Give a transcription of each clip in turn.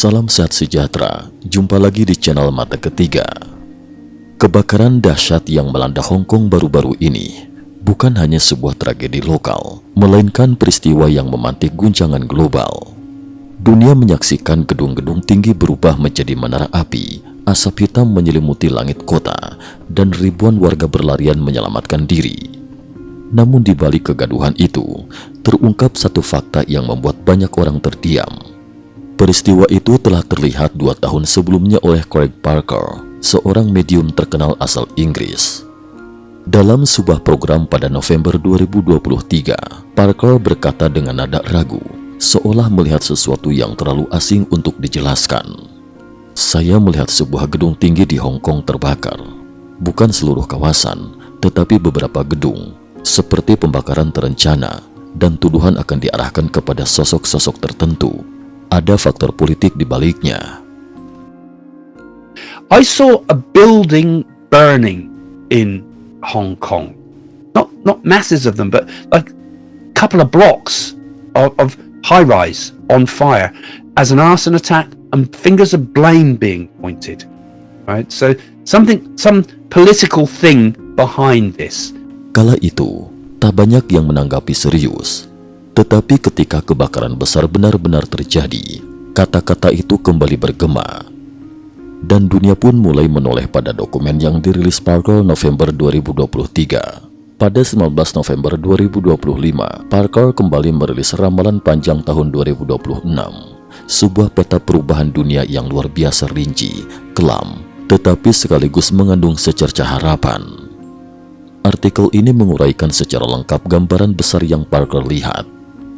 Salam sehat sejahtera, jumpa lagi di channel Mata Ketiga. Kebakaran dahsyat yang melanda Hong Kong baru-baru ini bukan hanya sebuah tragedi lokal, melainkan peristiwa yang memantik guncangan global. Dunia menyaksikan gedung-gedung tinggi berubah menjadi menara api, asap hitam menyelimuti langit kota, dan ribuan warga berlarian menyelamatkan diri. Namun di balik kegaduhan itu, terungkap satu fakta yang membuat banyak orang terdiam. Peristiwa itu telah terlihat 2 tahun sebelumnya oleh Craig Parker, seorang medium terkenal asal Inggris. Dalam sebuah program pada November 2023, Parker berkata dengan nada ragu, seolah melihat sesuatu yang terlalu asing untuk dijelaskan. Saya melihat sebuah gedung tinggi di Hong Kong terbakar. Bukan seluruh kawasan, tetapi beberapa gedung, seperti pembakaran terencana, dan tuduhan akan diarahkan kepada sosok-sosok tertentu. Ada faktor politik di baliknya. I saw a building burning in Hong Kong. Not masses of them, but like a couple of blocks of high-rise on fire as an arson attack and fingers of blame being pointed. Right? So some political thing behind this. Kala itu, tak banyak yang menanggapi serius. Tetapi ketika kebakaran besar benar-benar terjadi, kata-kata itu kembali bergema. Dan dunia pun mulai menoleh pada dokumen yang dirilis Parker November 2023. Pada 19 November 2025, Parker kembali merilis ramalan panjang tahun 2026. Sebuah peta perubahan dunia yang luar biasa rinci, kelam, tetapi sekaligus mengandung secercah harapan. Artikel ini menguraikan secara lengkap gambaran besar yang Parker lihat.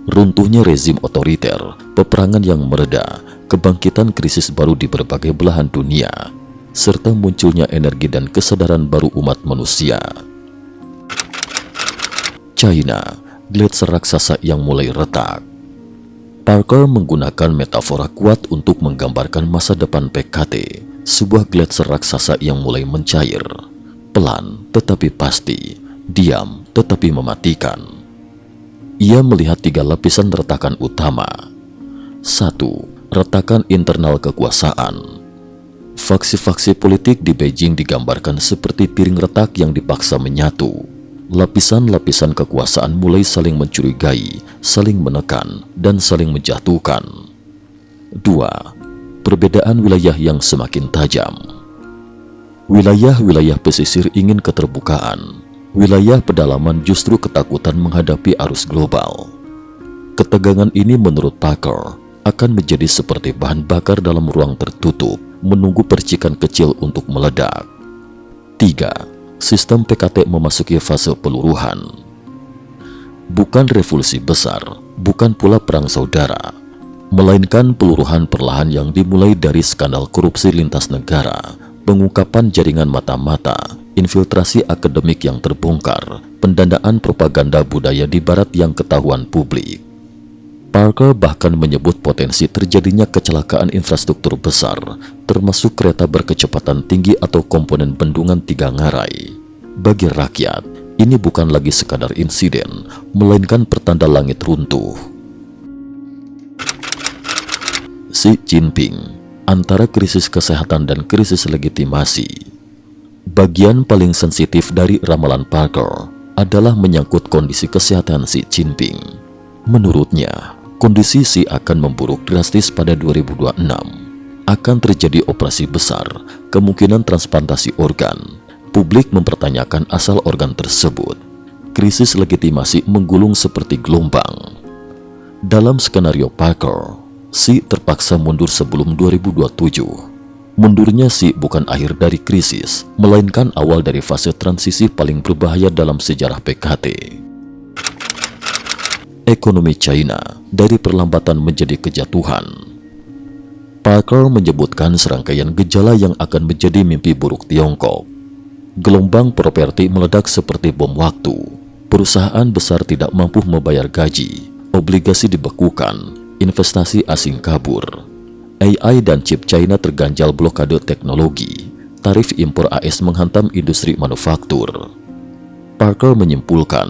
Runtuhnya rezim otoriter, peperangan yang mereda, kebangkitan krisis baru di berbagai belahan dunia, serta munculnya energi dan kesadaran baru umat manusia. China, gletser raksasa yang mulai retak. Parker menggunakan metafora kuat untuk menggambarkan masa depan PKT, sebuah gletser raksasa yang mulai mencair, pelan tetapi pasti, diam tetapi mematikan. Ia melihat 3 lapisan retakan utama. 1. Retakan internal kekuasaan. Faksi-faksi politik di Beijing digambarkan seperti piring retak yang dipaksa menyatu. Lapisan-lapisan kekuasaan mulai saling mencurigai, saling menekan, dan saling menjatuhkan. 2. Perbedaan wilayah yang semakin tajam. Wilayah-wilayah pesisir ingin keterbukaan. Wilayah pedalaman justru ketakutan menghadapi arus global. Ketegangan ini menurut Parker akan menjadi seperti bahan bakar dalam ruang tertutup, menunggu percikan kecil untuk meledak. 3. Sistem PKT memasuki fase peluruhan. Bukan revolusi besar, bukan pula perang saudara, melainkan peluruhan perlahan yang dimulai dari skandal korupsi lintas negara, pengungkapan jaringan mata-mata, infiltrasi akademik yang terbongkar, pendandaan propaganda budaya di barat yang ketahuan publik. Parker bahkan menyebut potensi terjadinya kecelakaan infrastruktur besar, termasuk kereta berkecepatan tinggi atau komponen bendungan 3 ngarai. Bagi rakyat, ini bukan lagi sekadar insiden, melainkan pertanda langit runtuh. Xi Jinping, antara krisis kesehatan dan krisis legitimasi. Bagian paling sensitif dari ramalan Parker adalah menyangkut kondisi kesehatan Xi Jinping. Menurutnya, kondisi Xi akan memburuk drastis pada 2026. Akan terjadi operasi besar, kemungkinan transplantasi organ. Publik mempertanyakan asal organ tersebut. Krisis legitimasi menggulung seperti gelombang. Dalam skenario Parker, Xi terpaksa mundur sebelum 2027. Mundurnya Xi bukan akhir dari krisis, melainkan awal dari fase transisi paling berbahaya dalam sejarah PKT. Ekonomi China dari perlambatan menjadi kejatuhan. Parker menyebutkan serangkaian gejala yang akan menjadi mimpi buruk Tiongkok. Gelombang properti meledak seperti bom waktu. Perusahaan besar tidak mampu membayar gaji, obligasi dibekukan, investasi asing kabur. AI dan chip China terganjal blokade teknologi, tarif impor AS menghantam industri manufaktur. Parker menyimpulkan,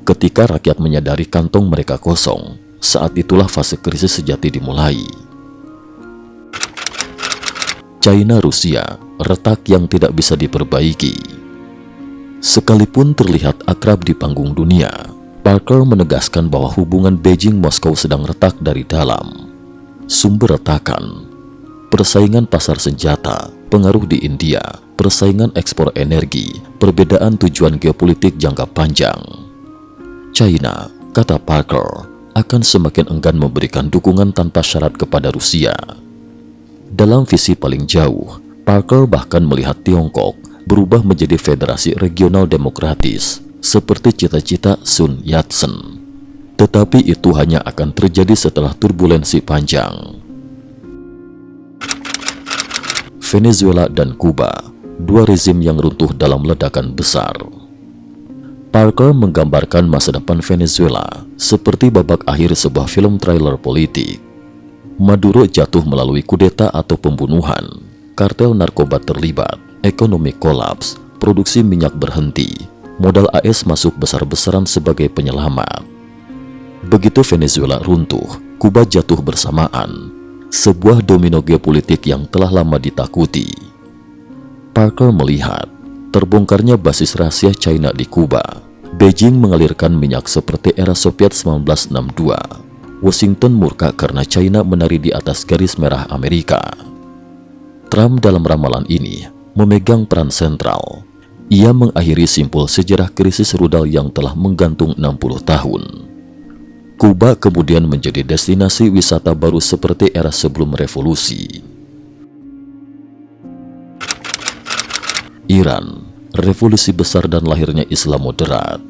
ketika rakyat menyadari kantong mereka kosong, saat itulah fase krisis sejati dimulai. China-Rusia, retak yang tidak bisa diperbaiki. Sekalipun terlihat akrab di panggung dunia, Parker menegaskan bahwa hubungan Beijing-Moskow sedang retak dari dalam. Sumber retakan: persaingan pasar senjata, pengaruh di India, persaingan ekspor energi, perbedaan tujuan geopolitik jangka panjang. China, kata Parker, akan semakin enggan memberikan dukungan tanpa syarat kepada Rusia. Dalam visi paling jauh, Parker bahkan melihat Tiongkok berubah menjadi federasi regional demokratis seperti cita-cita Sun Yat-sen. Tetapi itu hanya akan terjadi setelah turbulensi panjang. Venezuela dan Kuba, dua rezim yang runtuh dalam ledakan besar. Parker menggambarkan masa depan Venezuela seperti babak akhir sebuah film trailer politik. Maduro jatuh melalui kudeta atau pembunuhan, kartel narkoba terlibat, ekonomi kolaps, produksi minyak berhenti, modal AS masuk besar-besaran sebagai penyelamat. Begitu Venezuela runtuh, Kuba jatuh bersamaan, sebuah domino geopolitik yang telah lama ditakuti. Parker melihat terbongkarnya basis rahasia China di Kuba. Beijing mengalirkan minyak seperti era Soviet 1962. Washington murka karena China menari di atas garis merah Amerika. Trump dalam ramalan ini memegang peran sentral. Ia mengakhiri simpul sejarah krisis rudal yang telah menggantung 60 tahun. Kuba kemudian menjadi destinasi wisata baru seperti era sebelum revolusi. Iran, revolusi besar dan lahirnya Islam moderat.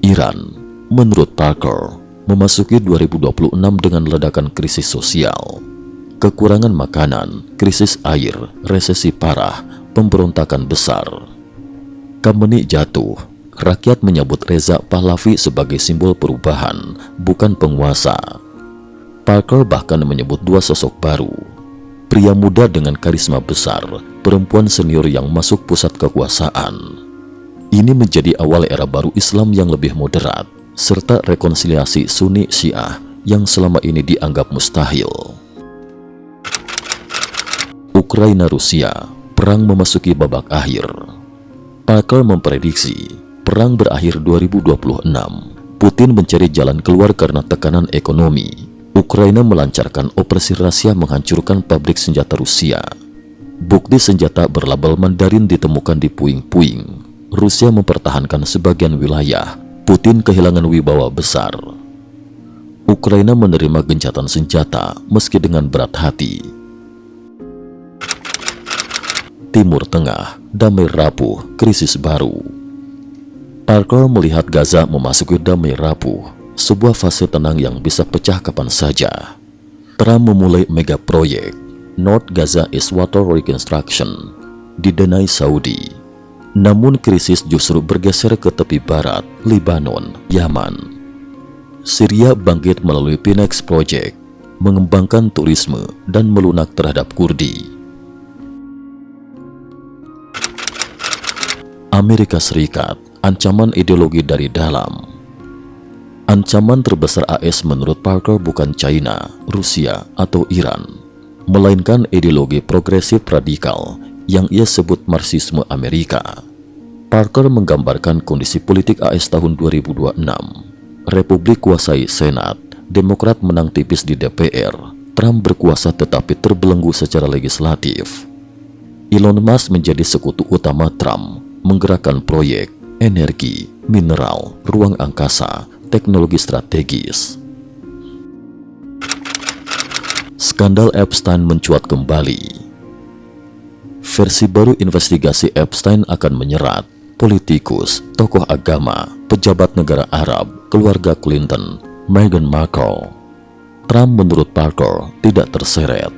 Iran, menurut Parker, memasuki 2026 dengan ledakan krisis sosial. Kekurangan makanan, krisis air, resesi parah, pemberontakan besar. Khamenei jatuh, rakyat menyebut Reza Pahlavi sebagai simbol perubahan, bukan penguasa. Parker bahkan menyebut dua sosok baru. Pria muda dengan karisma besar, perempuan senior yang masuk pusat kekuasaan. Ini menjadi awal era baru Islam yang lebih moderat, serta rekonsiliasi Sunni Syiah yang selama ini dianggap mustahil. Ukraina-Rusia, perang memasuki babak akhir. Parker memprediksi perang berakhir 2026. Putin mencari jalan keluar karena tekanan ekonomi. Ukraina melancarkan operasi rahasia menghancurkan pabrik senjata Rusia. Bukti senjata berlabel Mandarin ditemukan di puing-puing. Rusia mempertahankan sebagian wilayah. Putin kehilangan wibawa besar. Ukraina menerima gencatan senjata meski dengan berat hati. Timur Tengah, damai rapuh, krisis baru. Parker melihat Gaza memasuki damai rapuh, sebuah fase tenang yang bisa pecah kapan saja. Trump memulai mega proyek, North Gaza East Water Reconstruction, didanai Saudi. Namun krisis justru bergeser ke tepi barat, Lebanon, Yaman. Syria bangkit melalui Phoenix Project, mengembangkan turisme dan melunak terhadap Kurdi. Amerika Serikat, ancaman ideologi dari dalam. Ancaman terbesar AS menurut Parker bukan China, Rusia, atau Iran, melainkan ideologi progresif radikal yang ia sebut Marxisme Amerika. Parker menggambarkan kondisi politik AS tahun 2026. Republik kuasai Senat, Demokrat menang tipis di DPR, Trump berkuasa tetapi terbelenggu secara legislatif. Elon Musk menjadi sekutu utama Trump, menggerakkan proyek, energi, mineral, ruang angkasa, teknologi strategis. Skandal Epstein mencuat kembali. Versi baru investigasi Epstein akan menyerat politikus, tokoh agama, pejabat negara Arab, keluarga Clinton, Meghan Markle. Trump menurut Parker tidak terseret.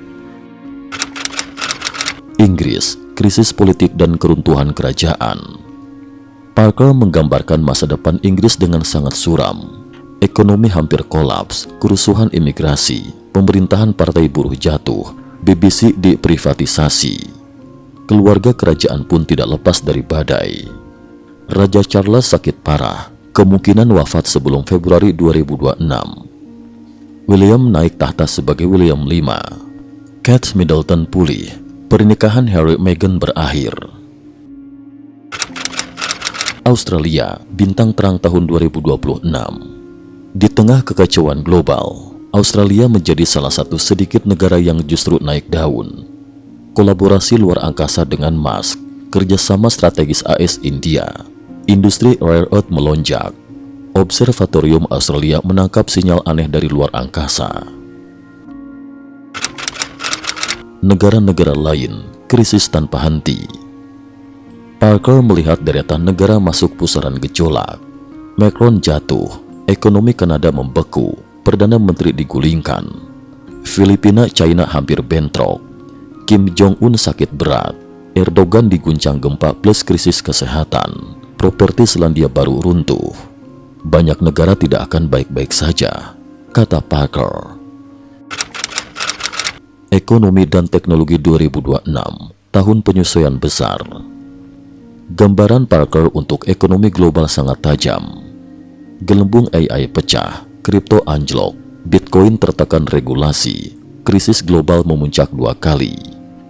Inggris, krisis politik dan keruntuhan kerajaan. Parker menggambarkan masa depan Inggris dengan sangat suram. Ekonomi hampir kolaps, kerusuhan imigrasi, pemerintahan partai buruh jatuh, BBC diprivatisasi. Keluarga kerajaan pun tidak lepas dari badai. Raja Charles sakit parah, kemungkinan wafat sebelum Februari 2026. William naik tahta sebagai William V. Kate Middleton pulih, Pernikahan Harry Meghan berakhir. Australia, bintang terang tahun 2026. Di tengah kekacauan global, Australia menjadi salah satu sedikit negara yang justru naik daun. Kolaborasi luar angkasa dengan Musk, kerjasama strategis AS-India, industri rare earth melonjak. Observatorium Australia menangkap sinyal aneh dari luar angkasa. Negara-negara lain, krisis tanpa henti. Parker melihat deretan negara masuk pusaran gejolak. Macron jatuh, ekonomi Kanada membeku, Perdana Menteri digulingkan. Filipina, China hampir bentrok. Kim Jong-un sakit berat. Erdogan diguncang gempa plus krisis kesehatan. Properti Selandia Baru runtuh. Banyak negara tidak akan baik-baik saja, kata Parker. Ekonomi dan Teknologi 2026, tahun penyesuaian besar. Gambaran Parker untuk ekonomi global sangat tajam. Gelembung AI pecah, kripto anjlok, Bitcoin tertekan regulasi, krisis global memuncak 2 kali.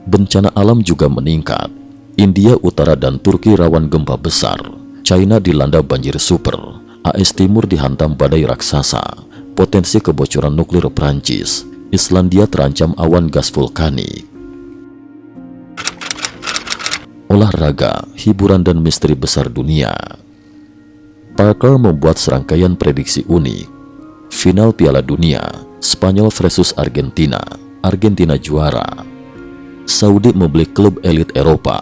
Bencana alam juga meningkat. India Utara dan Turki rawan gempa besar. China dilanda banjir super. AS Timur dihantam badai raksasa. Potensi kebocoran nuklir Prancis. Islandia terancam awan gas vulkanik. Olahraga, hiburan dan misteri besar dunia. Parker membuat serangkaian prediksi unik. Final Piala Dunia, Spanyol versus Argentina. Argentina juara. Saudi membeli klub elit Eropa.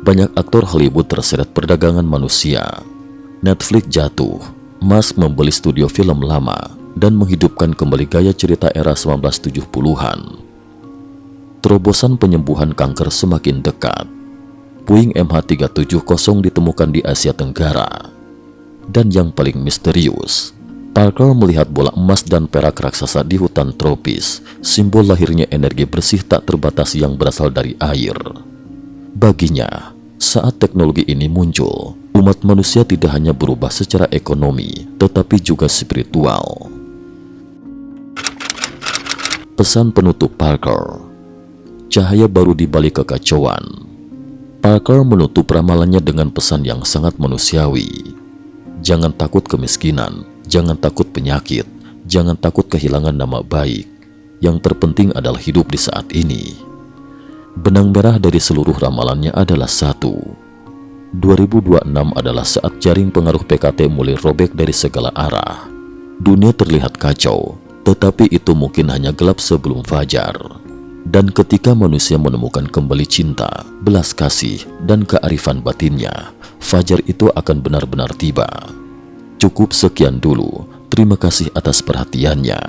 Banyak aktor Hollywood terseret perdagangan manusia. Netflix jatuh. Musk membeli studio film lama dan menghidupkan kembali gaya cerita era 1970-an. Terobosan penyembuhan kanker semakin dekat. Puing MH370 ditemukan di Asia Tenggara. Dan yang paling misterius, Parker melihat bola emas dan perak raksasa di hutan tropis, simbol lahirnya energi bersih tak terbatas yang berasal dari air. Baginya, saat teknologi ini muncul, umat manusia tidak hanya berubah secara ekonomi, tetapi juga spiritual. Pesan penutup Parker. Cahaya baru di balik kekacauan. Parker menutup ramalannya dengan pesan yang sangat manusiawi. Jangan takut kemiskinan, jangan takut penyakit, jangan takut kehilangan nama baik. Yang terpenting adalah hidup di saat ini. Benang merah dari seluruh ramalannya adalah satu. 2026 adalah saat jaring pengaruh PKT mulai robek dari segala arah. Dunia terlihat kacau, tetapi itu mungkin hanya gelap sebelum fajar. Dan ketika manusia menemukan kembali cinta, belas kasih, dan kearifan batinnya, fajar itu akan benar-benar tiba. Cukup sekian dulu. Terima kasih atas perhatiannya.